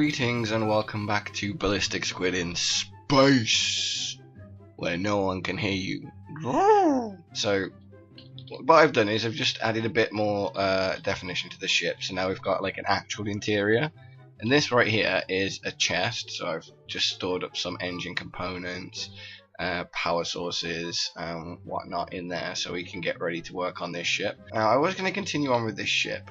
Greetings and welcome back to BallisticSquid in space, where no one can hear you. So, what I've done is I've just added a bit more definition to the ship, so now we've got like an actual interior. And this right here is a chest, so I've just stored up some engine components, power sources, whatnot in there, so we can get ready to work on this ship. Now, I was going to continue on with this ship,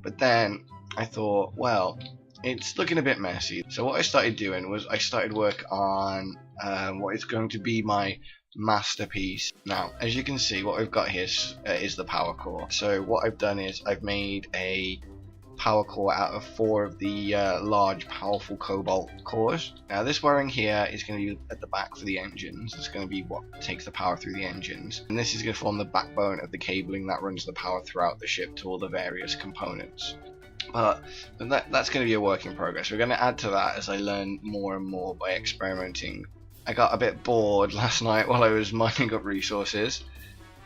but then I thought, well, it's looking a bit messy. So what I started doing was I started work on what is going to be my masterpiece. Now, as you can see, what we've got here is the power core. So what I've done is I've made a power core out of 4 of the large powerful cobalt cores. Now this wiring here is going to be at the back for the engines. It's going to be what takes the power through the engines, and this is going to form the backbone of the cabling that runs the power throughout the ship to all the various components. But that's going to be a work in progress. We're going to add to that as I learn more and more by experimenting. I got a bit bored last night while I was mining up resources,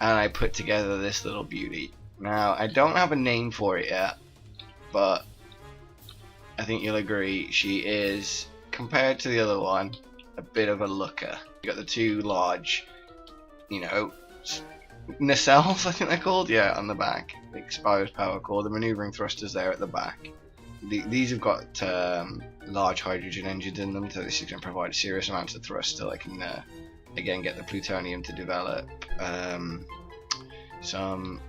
and I put together this little beauty. Now I don't have a name for it yet, but I think you'll agree she is, compared to the other one, a bit of a looker. You got the 2 large, nacelles, I think they're called, yeah, on the back. The exposed power core, the maneuvering thrusters there at the back. These have got large hydrogen engines in them, so this is going to provide a serious amount of thrust till I can again get the plutonium to develop some,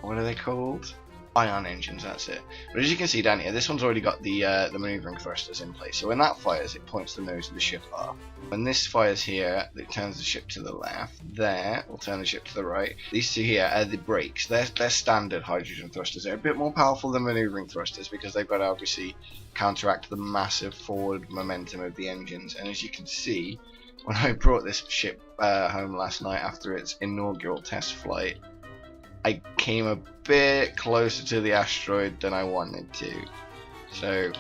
what are they called? Ion engines, that's it. But as you can see down here, this one's already got the maneuvering thrusters in place, so when that fires, it points the nose of the ship off. When this fires here, it turns the ship to the left. There, we'll turn the ship to the right. These 2 here are the brakes. They're standard hydrogen thrusters. They're a bit more powerful than maneuvering thrusters because they've got to obviously counteract the massive forward momentum of the engines. And as you can see, when I brought this ship home last night after its inaugural test flight, I came a bit closer to the asteroid than I wanted to. So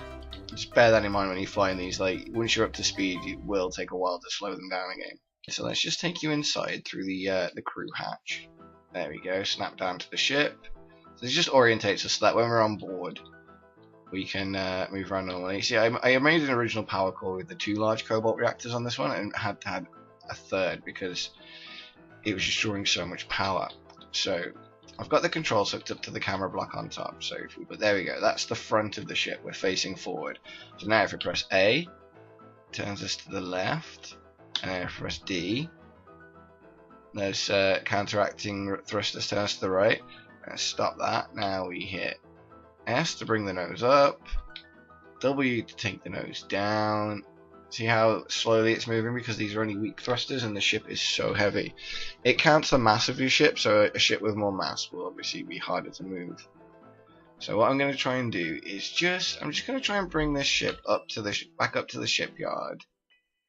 just bear that in mind when you fly in these. Like, once you're up to speed, it will take a while to slow them down again. So let's just take you inside through the crew hatch. There we go. Snap down to the ship. So this just orientates us so that when we're on board, we can move around normally. See, I made an original power core with the 2 large cobalt reactors on this one, and had to add a 3rd because it was just drawing so much power. So I've got the controls hooked up to the camera block on top, but there we go, that's the front of the ship, we're facing forward. So now if we press A, it turns us to the left, and if we press D, those counteracting thrusters turn us to the right. Let's stop that. Now we hit S to bring the nose up, W to take the nose down. See how slowly it's moving because these are only weak thrusters and the ship is so heavy. It counts the mass of your ship, so a ship with more mass will obviously be harder to move. So what I'm going to try and do is I'm just going to try and bring this ship up to back up to the shipyard,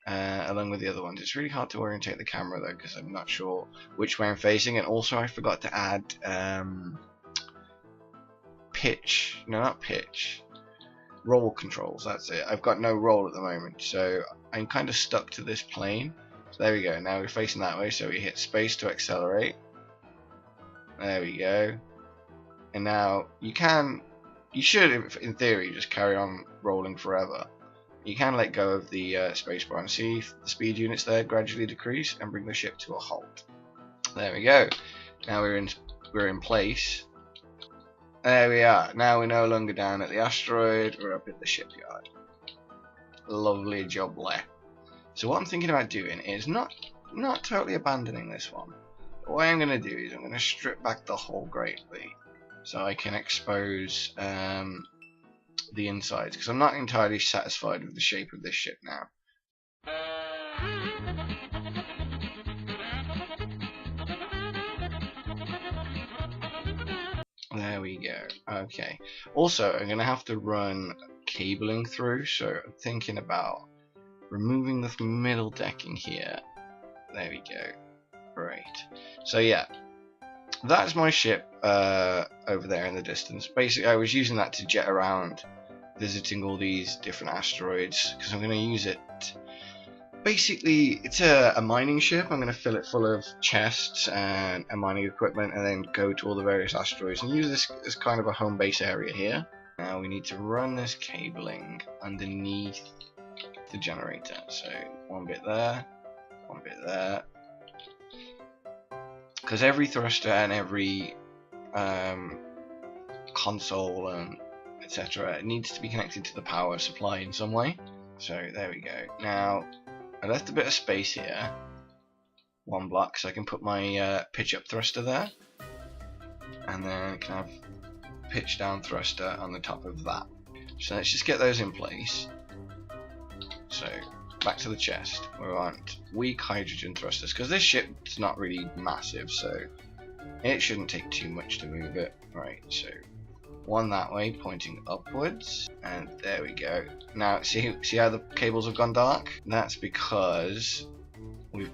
along with the other ones. It's really hard to orientate the camera though because I'm not sure which way I'm facing, and also I forgot to add roll controls. That's it. I've got no roll at the moment, so I'm kind of stuck to this plane. So there we go. Now we're facing that way, so we hit space to accelerate. There we go. And now you should in theory just carry on rolling forever. You can let go of the spacebar and see the speed units there gradually decrease and bring the ship to a halt. There we go. Now we're in place. There we are. Now we're no longer down at the asteroid, we're up at the shipyard. Lovely job there. So what I'm thinking about doing is not totally abandoning this one. But what I'm going to do is I'm going to strip back the hull greatly so I can expose the insides, because I'm not entirely satisfied with the shape of this ship now. There we go. Okay. Also, I'm going to have to run cabling through, so I'm thinking about removing the middle decking here. There we go. Right. So yeah, that's my ship over there in the distance. Basically, I was using that to jet around, visiting all these different asteroids, because I'm going to use it. Basically, it's a mining ship. I'm going to fill it full of chests and mining equipment, and then go to all the various asteroids and use this as kind of a home base area here. Now we need to run this cabling underneath the generator. So one bit there, one bit there. Because every thruster and every console and etc. it needs to be connected to the power supply in some way. So there we go. Now I left a bit of space here, one block, so I can put my pitch up thruster there, and then I can have pitch down thruster on the top of that. So let's just get those in place. So back to the chest. We want weak hydrogen thrusters because this ship's not really massive, so it shouldn't take too much to move it. Right, so one that way pointing upwards, and there we go. Now see how the cables have gone dark? That's because we're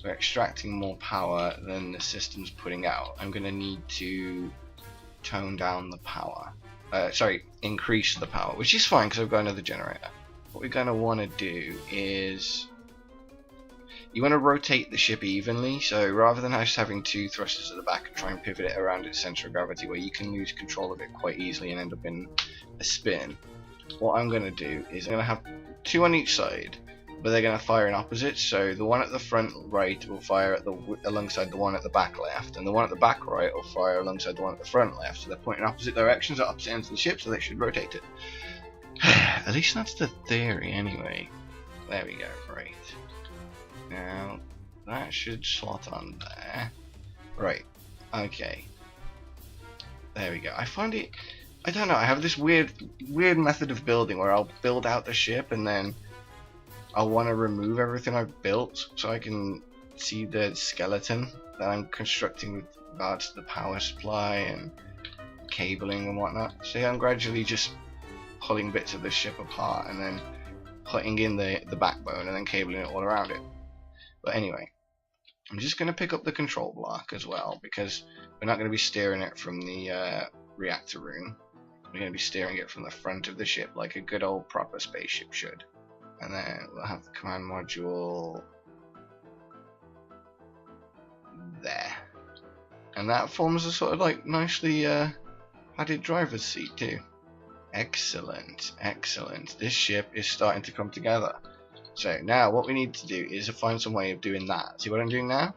extracting more power than the system's putting out. I'm going to need to tone down the power. Increase the power, which is fine because I've got another generator. What we're going to want to do is you want to rotate the ship evenly, so rather than just having two thrusters at the back and try and pivot it around its center of gravity where you can lose control of it quite easily and end up in a spin, what I'm going to do is I'm going to have two on each side, but they're going to fire in opposites. So the one at the front right will fire alongside the one at the back left, and the one at the back right will fire alongside the one at the front left. So they're pointing in opposite directions at opposite ends of the ship, so they should rotate it. At least that's the theory anyway. There we go, right. Now that should slot on there. Right, okay. There we go. I find it, I don't know, I have this weird method of building where I'll build out the ship and then I'll want to remove everything I've built so I can see the skeleton that I'm constructing with regards to the power supply and cabling and whatnot. So yeah, I'm gradually just pulling bits of the ship apart and then putting in the backbone and then cabling it all around it. But anyway, I'm just going to pick up the control block as well because we're not going to be steering it from the reactor room. We're going to be steering it from the front of the ship like a good old proper spaceship should. And then we'll have the command module there. And that forms a sort of like nicely padded driver's seat too. Excellent, excellent. This ship is starting to come together. So now what we need to do is to find some way of doing that. See what I'm doing now?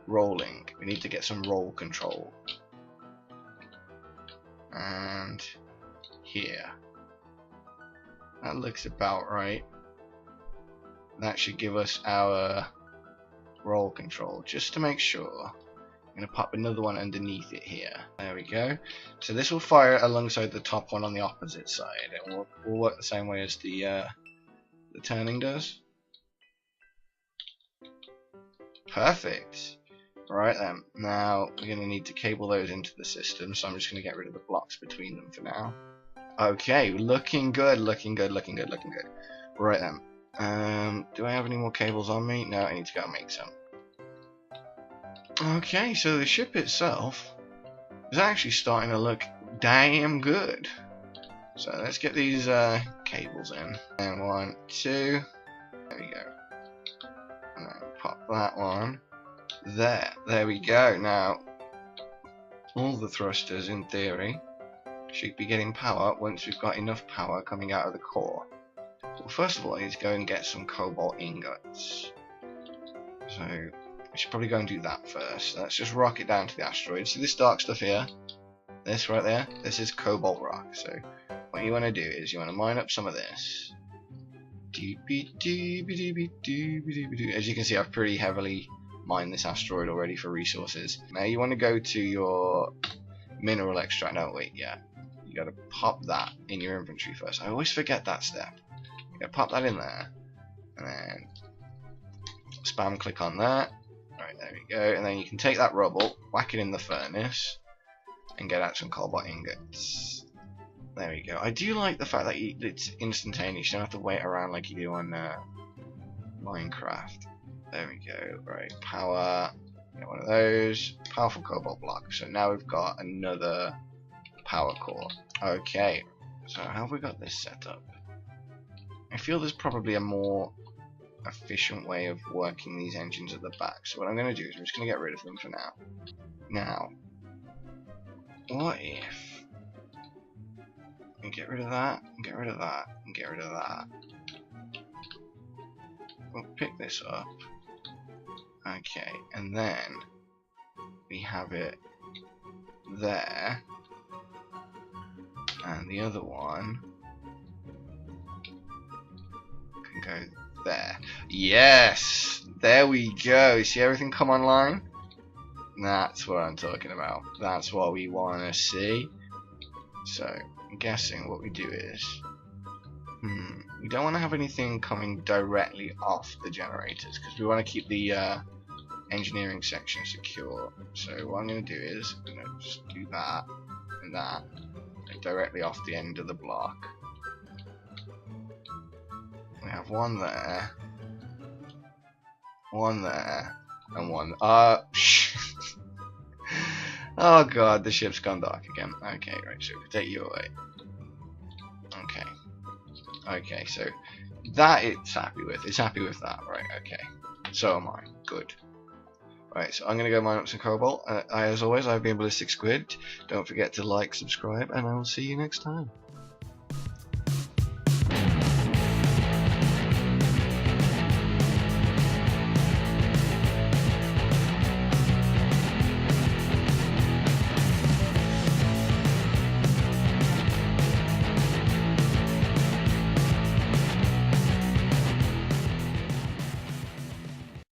Rolling. We need to get some roll control. And here. That looks about right. That should give us our roll control, just to make sure. I'm going to pop another one underneath it here. There we go. So this will fire alongside the top one on the opposite side, and we'll work the same way as the turning does. Perfect. Right then, now we're going to need to cable those into the system, so I'm just going to get rid of the blocks between them for now. Okay, looking good, looking good, looking good, looking good. Right then. Do I have any more cables on me? No, I need to go and make some. Okay, so the ship itself is actually starting to look damn good. So let's get these cables in. And 1, 2. There we go. And then pop that one there. There we go. Now, all the thrusters, in theory, should be getting power once we've got enough power coming out of the core. Well, first of all, I need to go and get some cobalt ingots. So I should probably go and do that first. Let's just rock it down to the asteroid. See this dark stuff here? This right there? This is cobalt rock. So what you want to do is you want to mine up some of this. As you can see, I've pretty heavily mined this asteroid already for resources. Now you want to go to your mineral extract. No, wait, yeah. You got to pop that in your inventory first. I always forget that step. You got to pop that in there, and then spam click on that. Right, there we go. And then you can take that rubble, whack it in the furnace, and get out some cobalt ingots. There we go. I do like the fact that it's instantaneous. You don't have to wait around like you do on Minecraft. There we go. Right, power. Get one of those. Powerful cobalt block. So now we've got another power core. Okay. So how have we got this set up? I feel there's probably a more efficient way of working these engines at the back. So what I'm going to do is I'm just going to get rid of them for now. Now, what if rid of that, get rid of that, and get rid of that. We'll pick this up. Okay, and then we have it there, and the other one can go there. Yes! There we go. You see everything come online? That's what I'm talking about. That's what we want to see. So, I'm guessing what we do is... we don't want to have anything coming directly off the generators, because we want to keep the engineering section secure. So what I'm going to do is, I'm going to just do that, and that, and directly off the end of the block. We have one there, and one. Oh god, the ship's gone dark again. Okay, right, so we take you away. Okay. Okay, so that it's happy with. It's happy with that, right? Okay. So am I. Good. Right, so I'm gonna go mine up some cobalt. As always, I've been BallisticSquid. Don't forget to like, subscribe, and I will see you next time.